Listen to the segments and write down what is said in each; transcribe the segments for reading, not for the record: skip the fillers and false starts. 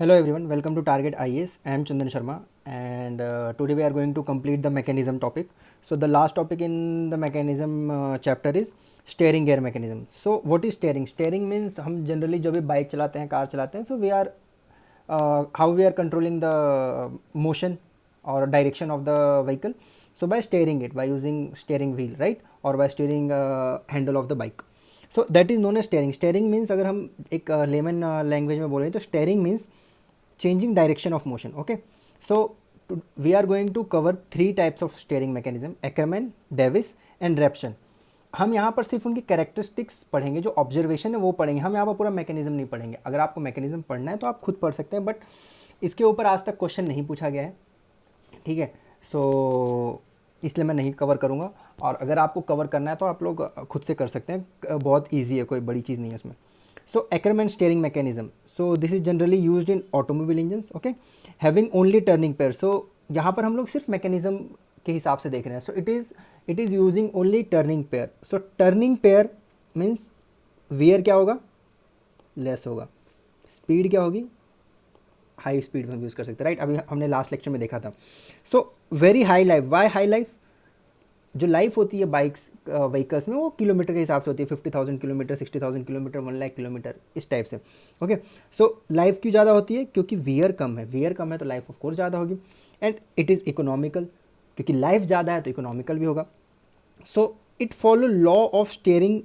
Hello everyone, welcome to Target IES. I am Chandan Sharma and today we are going to complete the mechanism topic. So the last topic in the mechanism chapter is steering gear mechanism. So what is steering? Steering means हम generally जब भी bike चलाते हैं, car चलाते हैं, so we are how we are controlling the motion or direction of the vehicle. So by steering it, by using steering wheel, right, or by steering handle of the bike. So that is known as steering. Steering means अगर हम एक layman language में बोलें तो steering means changing direction of motion. Okay, so we are going to cover three types of steering mechanism: Ackermann, Davis and Repson. हम यहाँ पर सिर्फ उनकी कैरेक्टरिस्टिक्स पढ़ेंगे, जो ऑब्जर्वेशन है वो पढ़ेंगे. हम यहाँ पर पूरा मैकेनिज्म नहीं पढ़ेंगे. अगर आपको मैकेनिज्म पढ़ना है तो आप खुद पढ़ सकते हैं, बट इसके ऊपर आज तक क्वेश्चन नहीं पूछा गया है, ठीक है. सो इसलिए मैं नहीं कवर करूँगा, और अगर आपको कवर करना है तो आप लोग खुद से कर सकते हैं. बहुत ईजी है, कोई बड़ी चीज़ नहीं है उसमें. सो Ackermann steering mechanism. So this is generally used in automobile engines, okay, having only turning pair. So यहाँ पर हम लोग सिर्फ मैकेनिज्म के हिसाब से देख रहे हैं. So it is using only turning pair. So turning pair means where क्या होगा, लेस होगा. स्पीड क्या होगी, हाई स्पीड में हम यूज़ कर सकते हैं, राइट. अभी हमने लास्ट लेक्चर में देखा था. So very high life. Why high life? जो लाइफ होती है बाइक्स व्हीकल्स में वो किलोमीटर के हिसाब से होती है. 50,000 किलोमीटर, 60,000 किलोमीटर, 1 लाख किलोमीटर, इस टाइप से. ओके, सो लाइफ क्यों ज़्यादा होती है? क्योंकि वियर कम है. वियर कम है तो लाइफ ऑफ कोर्स ज़्यादा होगी. एंड इट इज़ इकोनॉमिकल, क्योंकि लाइफ ज़्यादा है तो इकोनॉमिकल भी होगा. So it follow law of steering.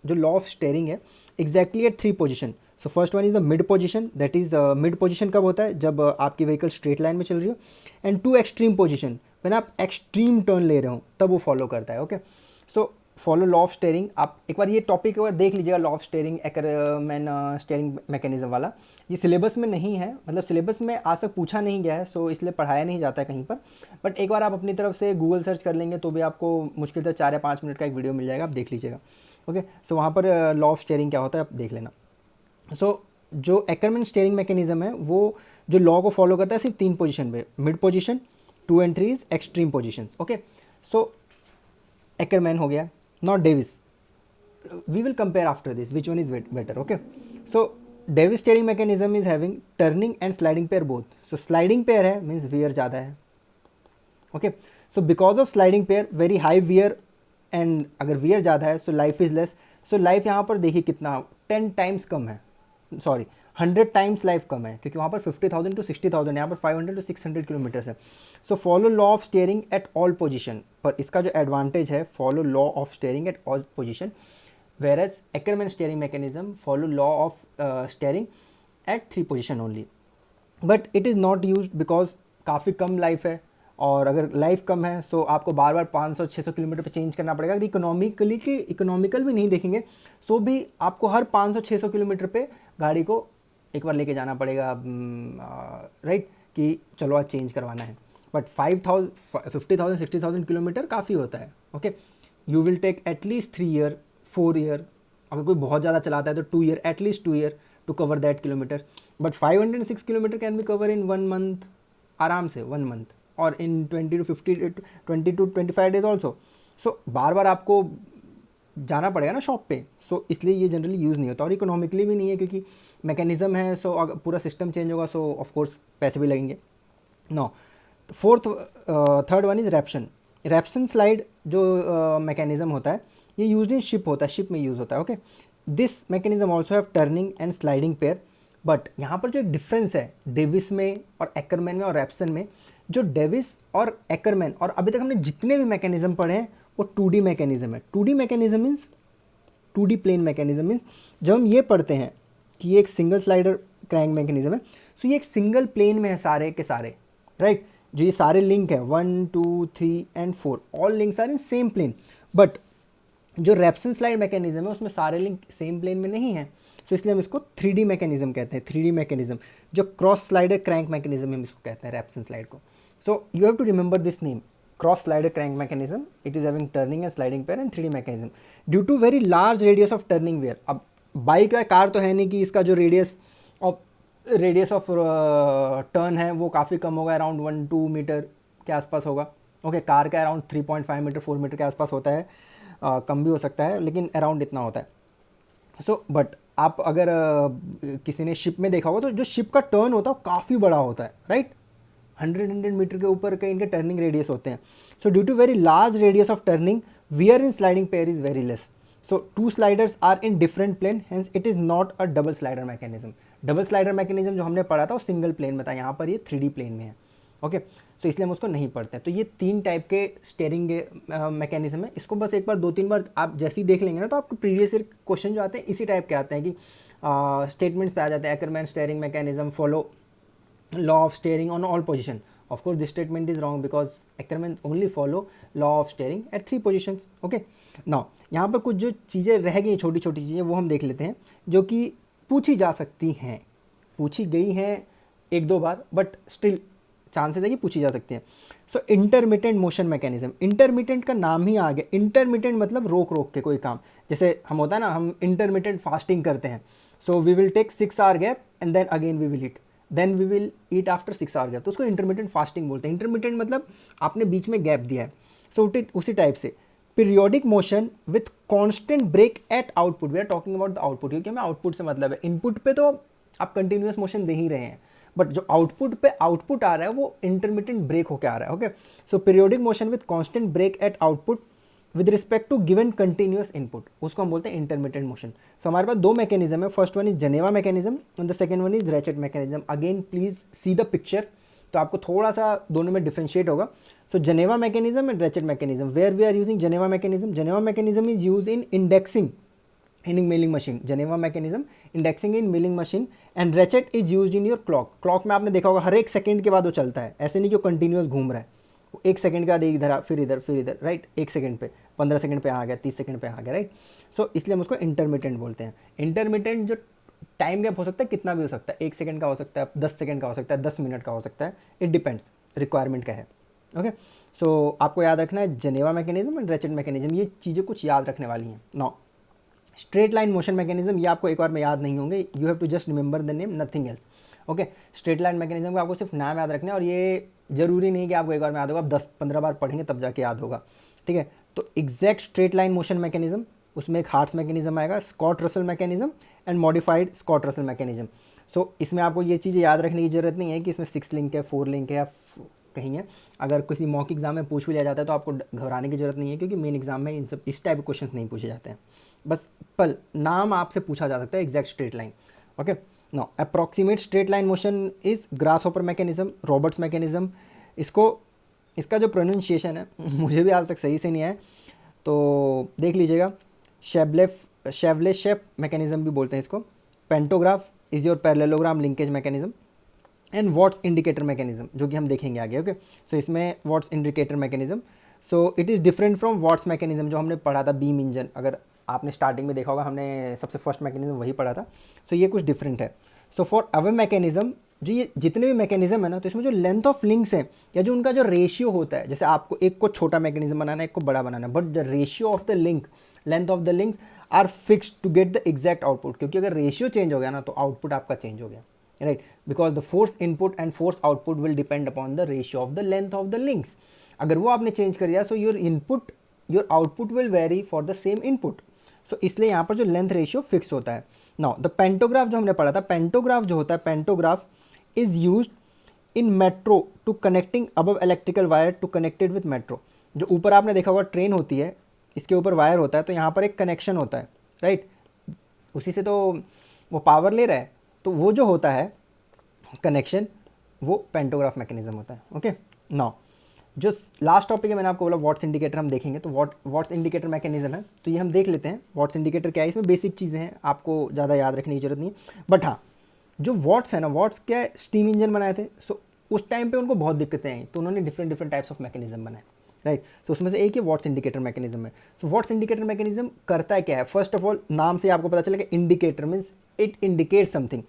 जो लॉ ऑफ स्टेयरिंग है exactly at 3 position. So first one is the mid position. That is mid position कब होता है? जब आपकी व्हीकल स्ट्रेट लाइन में चल रही हो. एंड 2 एक्सट्रीम पोजिशन, व्हेन आप एक्सट्रीम टर्न ले रहे हो तब वो फॉलो करता है. Okay, so follow law of steering. आप एक बार ये टॉपिक एक बार देख लीजिएगा, law of steering, एक्करमैन steering mechanism वाला. ये सिलेबस में नहीं है, मतलब सिलेबस में आज तक पूछा नहीं गया है, सो इसलिए पढ़ाया नहीं जाता है कहीं पर. बट एक बार आप अपनी तरफ से गूगल सर्च कर लेंगे तो भी आपको मुश्किल से 4 या 5 मिनट का एक वीडियो मिल जाएगा, आप देख लीजिएगा. ओके, सो वहाँ पर लॉ ऑफ स्टेयरिंग क्या होता है आप देख लेना. सो जो एक्करमैन स्टेयरिंग मैकेनिज्म है वो जो लॉ को फॉलो करता है सिर्फ 3 पोजीशन पे. Mid position, 2 and 3 is extreme position. Okay, so Ackermann हो गया. Not Davis. We will compare after this which one is better. Okay, so Davis steering mechanism is having turning and sliding pair both. So sliding pair है means wear ज़्यादा है. Okay, so because of sliding pair very high wear, and अगर wear ज़्यादा है so life is less. So life यहाँ पर देखिए कितना 10 टाइम्स कम है, सॉरी 100 टाइम्स लाइफ कम है, क्योंकि वहाँ पर 50,000 to 60,000, यहाँ पर 500 to 600 किलोमीटर्स है. So follow law of steering at all position. पर इसका जो एडवांटेज है, follow law of steering at all position, whereas Ackermann steering mechanism follow law of steering at 3 position only. But it is not use because काफ़ी कम life है, और अगर life कम है सो आपको बार बार 500-600 किलोमीटर पे चेंज करना पड़ेगा. अगर इकोनॉमिकल भी नहीं देखेंगे सो भी आपको हर 500-600 किलोमीटर पे गाड़ी को एक बार लेके जाना पड़ेगा, राइट, कि चलो आज चेंज करवाना है. बट 50,000 60,000 किलोमीटर काफ़ी होता है. Okay, you will take at least 3 year 4 year. अगर कोई बहुत ज़्यादा चलाता है तो 2 year, at least 2 year to cover that kilometre. But 506 kilometre can be cover in 1 month, आराम से 1 मंथ, और in 20 to 25 days also. So बार बार आपको जाना पड़ेगा ना शॉप पे. सो इसलिए ये जनरली यूज़ नहीं होता, और इकोनॉमिकली भी नहीं है, क्योंकि मैकेनिज्म है. सो अगर पूरा सिस्टम चेंज होगा सो ऑफ कोर्स पैसे भी लगेंगे. नो, थर्ड वन इज़ रेप्शन. रेप्शन स्लाइड जो मैकेनिज्म होता है ये यूज इन शिप होता है, शिप में यूज़ होता है. Okay, this mechanism also have turning and sliding pair. But यहाँ पर जो एक डिफरेंस है डेविस में और एक्करमैन में और रेप्सन में, जो डेविस और एक्करमैन और अभी तक हमने जितने भी मैकेनिज्म पढ़े हैं वो 2D मैकेनिज्म है. 2D mechanism means 2D plane mechanism means जब हम ये पढ़ते हैं कि ये एक सिंगल स्लाइडर क्रैंक मैकेनिज्म है, सो ये एक सिंगल प्लेन में है सारे के सारे, राइट. जो ये सारे लिंक है 1 2 3 and 4, all links are in same plane. But जो रेप्सन स्लाइड मैकेनिज्म है उसमें सारे लिंक सेम प्लेन में नहीं है. सो इसलिए हम इसको 3D मैकेनिज्म कहते हैं. 3D मैकेनिज्म जो क्रॉस स्लाइडर क्रैंक मैकेनिज्म हम इसको कहते हैं, रेप्सन स्लाइड को. So you have to remember this name, cross slider crank mechanism. It is having turning and sliding pair and 3D mechanism due to very large radius of turning wear. अब bike या car तो है नहीं कि इसका जो radius of turn है वो काफ़ी कम होगा, अराउंड 1-2 मीटर के आसपास होगा. ओके, कार का अराउंड 3.5 मीटर 4 मीटर के आसपास होता है. कम भी हो सकता है लेकिन अराउंड इतना होता है. सो बट आप अगर किसी ने शिप में देखा होगा तो जो शिप का टर्न होता है वो काफ़ी बड़ा होता है, राइट। 100 मीटर के ऊपर के इनके टर्निंग रेडियस होते हैं। So due to very large radius of turning, wear in sliding pair is very less. So two sliders are in different plane, hence it is not a double slider mechanism. Double slider mechanism जो हमने पढ़ा था वो single plane में था, यहाँ पर ये 3D प्लेन में है। ओके, तो इसलिए हम उसको नहीं पढ़ते हैं। तो ये 3 टाइप के स्टेयरिंग मैकेनिज्म है। इसको बस एक बार 2-3 बार आप जैसे ही देख लेंगे ना, तो आपको प्रीवियस ईयर क्वेश्चन जो आते हैं इसी टाइप के आते हैं कि स्टेटमेंट्स पे आ जाते हैं, एक्करमैन steering mechanism follow law of steering on all position. Of course this statement is wrong because Ackermann only follow law of steering at 3 positions. Okay, now यहाँ पर कुछ जो चीज़ें रह गई, छोटी छोटी चीज़ें, वो हम देख लेते हैं जो कि पूछी जा सकती हैं, पूछी गई हैं 1-2 बार, बट स्टिल चांसेस है कि पूछी जा सकती हैं। सो इंटरमिटेंट मोशन मैकेनिज्म, इंटरमिटेंट का नाम ही आ गया। इंटरमिटेंट मतलब रोक रोक के कोई काम, जैसे हम होता है ना, हम इंटरमिटेंट फास्टिंग करते हैं। So we will take 6 hour gap and then again we will eat, then we will eat after 6 hour gap, तो उसको इंटरमिटेंट फास्टिंग बोलते हैं। इंटरमिटेंट मतलब आपने बीच में गैप दिया है। सो उसी टाइप से periodic motion with constant break at output, we are talking about the output, क्योंकि हमें आउटपुट से मतलब है। इनपुट पे तो आप कंटिन्यूस मोशन दे ही रहे हैं, बट जो आउटपुट पे आउटपुट आ रहा है वो इंटरमिटेंट ब्रेक होकर आ रहा है। Okay, so periodic motion with constant break at output with respect to given continuous input, उसको हम बोलते हैं इंटरमिटेंट मोशन। सो हमारे पास 2 मैकेनिज्म है, first one is Geneva mechanism and the second one is ratchet mechanism. Again please see the picture, तो आपको थोड़ा सा दोनों में डिफरेंशिएट होगा। So Geneva mechanism and ratchet mechanism, where we are using Geneva mechanism, Geneva mechanism is use in indexing in milling machine, Geneva mechanism indexing in milling machine, and ratchet is used in your clock. Clock में आपने देखा होगा हर एक second के बाद वो चलता है, ऐसे नहीं कि वो कंटिन्यूस घूम रहा है, 1 सेकंड के बाद इधर फिर इधर, राइट। 1 सेकंड पे 15 सेकंड पे आ गया, 30 सेकंड पे आ गया, राइट। सो इसलिए हम उसको इंटरमिटेंट बोलते हैं। इंटरमिटेंट जो टाइम गैप हो सकता है कितना भी हो सकता है, 1 सेकंड का हो सकता है, 10 सेकंड का हो सकता है, 10 मिनट का हो सकता है, इट डिपेंड्स, रिक्वायरमेंट का है। ओके, सो आपको याद रखना है Geneva mechanism and ratchet mechanism, ये चीज़ें कुछ याद रखने वाली हैं। Now straight line motion mechanism, ये आपको एक बार में याद नहीं होंगे, you have to just remember the name, nothing else. Okay, straight line mechanism का आपको सिर्फ नाम याद रखना है, और ये जरूरी नहीं कि आपको एक बार में याद होगा, आप 10-15 बार पढ़ेंगे तब जाके याद होगा, ठीक है। तो exact straight line motion mechanism, उसमें एक हार्ट्स मैकेनिज्म आएगा, Scott Russell mechanism and modified Scott Russell mechanism. So इसमें आपको ये चीज़ें याद रखने की जरूरत नहीं है कि इसमें 6 लिंक है, 4 लिंक है, या कहीं है। अगर किसी मॉक एग्जाम में पूछ भी लिया जाता है तो आपको घबराने की जरूरत नहीं है, क्योंकि मेन एग्जाम में इस टाइप के क्वेश्चन नहीं पूछे जाते हैं। बस पल नाम आपसे पूछा जा सकता है exact straight line. Okay, no approximate straight line motion is grasshopper mechanism, Roberts mechanism. इसका जो प्रोनाउंसिएशन है मुझे भी आज तक सही से नहीं है, तो देख लीजिएगा। शेवले-शेप मैकेनिज्म भी बोलते हैं इसको। Pantograph is your parallelogram linkage mechanism, and Watt's indicator mechanism, जो कि हम देखेंगे आगे। ओके, सो इसमें Watt's indicator mechanism, so it is different from Watt's mechanism जो हमने पढ़ा था, बीम इंजन। अगर आपने स्टार्टिंग में देखा होगा, हमने सबसे फर्स्ट मैकेनिज्म वही पढ़ा था। सो ये कुछ डिफरेंट है। सो फॉर अवे मैकेनिज्म, जो ये जितने भी मैकेनिज्म है ना, तो इसमें जो लेंथ ऑफ लिंक्स हैं या जो उनका जो रेशियो होता है, जैसे आपको एक को छोटा मैकेनिज्म बनाना है, एक को बड़ा बनाना है, but the ratio of the link, length of the links are fixed to get the exact output. क्योंकि अगर रेशियो चेंज हो गया ना, तो आउटपुट आपका चेंज हो गया, right. Because the force input and force output will depend upon the ratio of the length of the links. अगर वो आपने चेंज कर दिया, so your output will vary for the same input. So इसलिए यहाँ पर जो लेंथ रेशियो फिक्स होता है। नाउ द पेंटोग्राफ जो हमने पढ़ा था, पेंटोग्राफ जो होता है, pantograph is used in metro to connecting above electrical wire to connected with metro. जो ऊपर आपने देखा होगा ट्रेन होती है, इसके ऊपर वायर होता है, तो यहाँ पर एक कनेक्शन होता है, राइट। उसी से तो वो पावर ले रहा है, तो वो जो होता है कनेक्शन, वो पेंटोग्राफ मैकेनिज्म होता है। ओके, नाउ जो लास्ट टॉपिक है, मैंने आपको बोला वॉट्स इंडिकेटर हम देखेंगे, तो वॉट्स इंडिकेटर मैकेनिज्म है, तो ये हम देख लेते हैं। वॉट्स इंडिकेटर क्या है, इसमें बेसिक चीज़ें हैं, आपको ज़्यादा याद रखने की जरूरत नहीं। बट हाँ, जो वॉट्स है ना, वॉट्स क्या स्टीम इंजन बनाए थे, सो उस टाइम पे उनको बहुत दिक्कतें आई, तो उन्होंने डिफरेंट टाइप्स ऑफ मैकेनिज्म बनाए, राइट। सो उसमें से एक ही वॉट्स इंडिकेटर मैकेनिज्म है। सो वॉट्स इंडिकेटर मैकेनिज्म करता है क्या है, फर्स्ट ऑफ ऑल नाम से आपको पता चलेगा, indicator means it indicate something.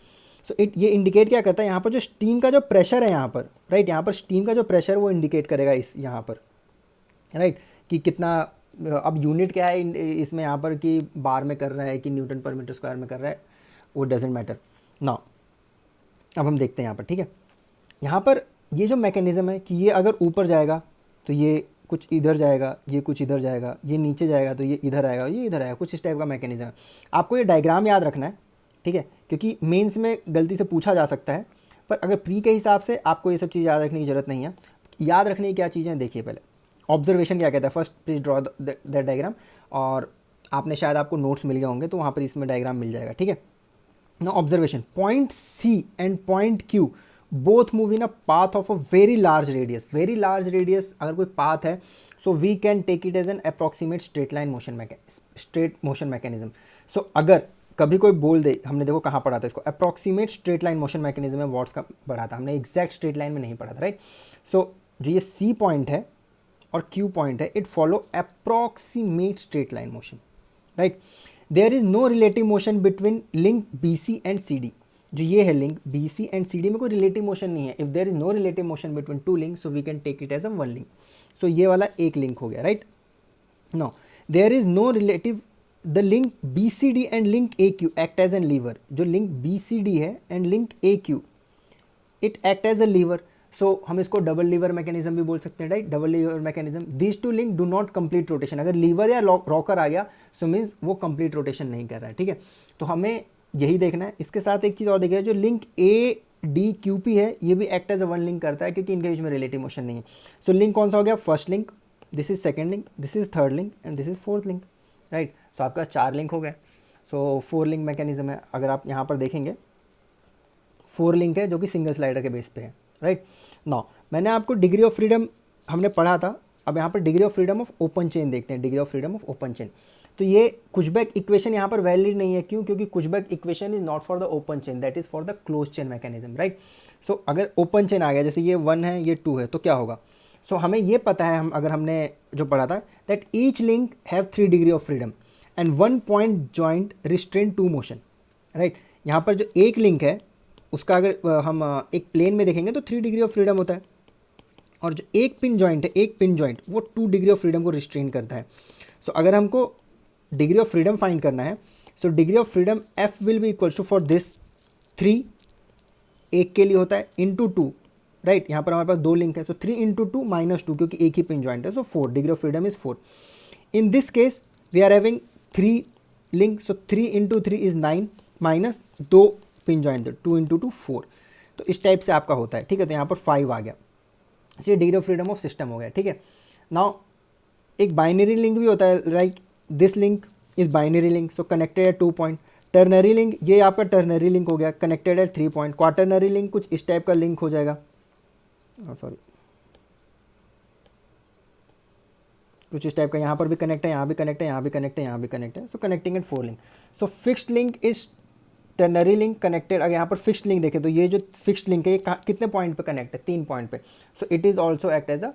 So ये इंडिकेट क्या करता है, यहाँ पर जो स्टीम का जो प्रेशर है यहाँ पर, राइट, यहाँ पर स्टीम का जो प्रेशर वो इंडिकेट करेगा इस यहाँ पर, राइट, कि कितना, अब यूनिट क्या है इसमें यहाँ पर, कि बार में कर रहा है कि न्यूटन पर मीटर स्क्वायर में कर रहा है, वो डजेंट मैटर। नाउ अब हम देखते हैं यहाँ पर, ठीक है। यहाँ पर ये जो मैकेनिज्म है कि ये अगर ऊपर जाएगा तो ये कुछ इधर जाएगा, ये कुछ इधर जाएगा, ये नीचे जाएगा तो ये इधर आएगा, ये इधर आएगा, कुछ इस टाइप का मैकेनिज्म है। आपको ये डायग्राम याद रखना है, ठीक है, क्योंकि मेंस में गलती से पूछा जा सकता है, पर अगर प्री के हिसाब से आपको ये सब चीज़ याद रखने की ज़रूरत नहीं है। याद रखने की क्या चीज़ें देखिए, पहले ऑब्जर्वेशन क्या कहता है, first please draw the diagram, और आपने शायद आपको नोट्स मिल गए होंगे तो वहाँ पर इसमें डायग्राम मिल जाएगा, ठीक है। Now observation, point C and point Q both move in a path of a very large radius. Very large radius अगर कोई path है, so we can take it as an approximate straight motion mechanism. So अगर कभी कोई बोल दे, हमने देखो कहाँ पढ़ा था इसको, approximate straight line motion mechanism में वॉट्स का पढ़ा था हमने, एग्जैक्ट स्ट्रेट लाइन में नहीं पढ़ा था, राइट। सो जो ये C पॉइंट है और Q पॉइंट है, it follow approximate straight line motion, right. There is no relative motion between link BC and CD। जो ये है लिंक BC एंड CD में कोई रिलेटिव मोशन नहीं है। If there is no relative motion between two link, so we can take it as a one link. So ये वाला एक लिंक हो गया, right. No, there is no relative, the link BCD and link AQ act as an lever. जो link BCD है and link AQ, it act as a lever. So हम इसको double lever mechanism भी बोल सकते हैं, right, double lever mechanism. These two link do not complete rotation. अगर liver या रॉकर आ गया सो मीन्स वो कंप्लीट रोटेशन नहीं कर रहा है, ठीक है। तो हमें यही देखना है। इसके साथ एक चीज़ और देखिए, जो लिंक ADQP है ये भी act as a one link करता है, क्योंकि इनके बीच में रिलेटिव मोशन नहीं है। सो लिंक कौन सा हो गया, first link, this is second link, this is third link and this is fourth link, right. So आपका 4 लिंक हो गए। सो 4 लिंक मैकेनिज्म है। अगर आप यहाँ पर देखेंगे 4 लिंक है जो कि सिंगल स्लाइडर के बेस पे है, राइट। नाउ मैंने आपको डिग्री ऑफ फ्रीडम हमने पढ़ा था, अब यहाँ पर degree of freedom of open chain देखते हैं। Degree of freedom of open chain, तो ये कुशबैक इक्वेशन यहाँ पर वैलिड नहीं है। क्यों? क्योंकि Kutzbach equation is not for the open chain, that is for the close chain mechanism, right. So अगर ओपन चेन आ गया, जैसे ये 1 है ये 2 है, तो क्या होगा। सो हमें ये पता है, हम अगर हमने जो पढ़ा था, that each link have 3 degree of freedom and 1 point joint restrain 2 motion, right. यहाँ पर जो एक लिंक है उसका अगर हम एक प्लेन में देखेंगे तो 3 डिग्री ऑफ फ्रीडम होता है, और जो एक पिन जॉइंट है, एक पिन जॉइंट, वो 2 डिग्री ऑफ फ्रीडम को रिस्ट्रेन करता है। सो अगर हमको डिग्री ऑफ फ्रीडम फाइंड करना है, so degree of freedom F will be equal to for this 3, एक के लिए होता है, इंटू 2, राइट। यहाँ पर हमारे पास 2 लिंक है, सो 3 इंटू 2 माइनस 2, क्योंकि एक ही पिन जॉइंट है, so 4, degree of freedom is 4। In this case we are having 3 link, so 3 into 3 is 9 minus 2 pin joint है, 2 इंटू 2 4। तो इस टाइप से आपका होता है, ठीक है। तो यहाँ पर 5 आ गया, ये degree of freedom of system हो गया, ठीक है। नाउ एक बाइनरी लिंक भी होता है, like this link is binary link, so connected eight 2 point. Ternary link, ये आपका टर्नरी लिंक हो गया, connected eight 3 point. Quaternary link कुछ इस टाइप का लिंक हो जाएगा, सॉरी कुछ इस टाइप का, यहाँ पर भी कनेक्ट है, यहाँ भी कनेक्ट है, यहाँ भी कनेक्ट है, यहाँ भी कनेक्ट है, so connecting at 4 link. So fixed link is ternary link connected. अगर यहाँ पर फिक्स्ड लिंक देखें तो ये जो फिक्स्ड लिंक है ये कितने पॉइंट पे कनेक्ट है, 3 पॉइंट पे। So it is also act as a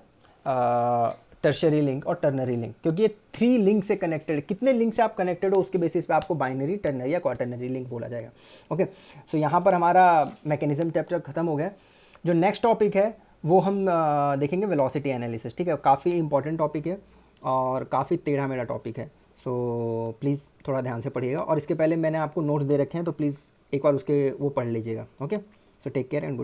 tertiary link और टर्नरी लिंक, क्योंकि ये 3 लिंक से कनेक्टेड है। कितने लिंक से आप कनेक्टेड हो उसके बेसिस पे आपको बाइनरी, टर्नरी या क्वाटरनरी लिंक बोला जाएगा, ओके। सो यहाँ पर हमारा मैकेनिज्म चैप्टर खत्म हो गया। जो नेक्स्ट टॉपिक है वो हम देखेंगे वेलोसिटी एनालिसिस, ठीक है। काफ़ी इंपॉर्टेंट टॉपिक है और काफ़ी टेढ़ा मेढ़ा टॉपिक है, सो प्लीज़ थोड़ा ध्यान से पढ़िएगा। और इसके पहले मैंने आपको नोट्स दे रखे हैं, तो प्लीज़ एक बार उसके वो पढ़ लीजिएगा, okay. So take care and good.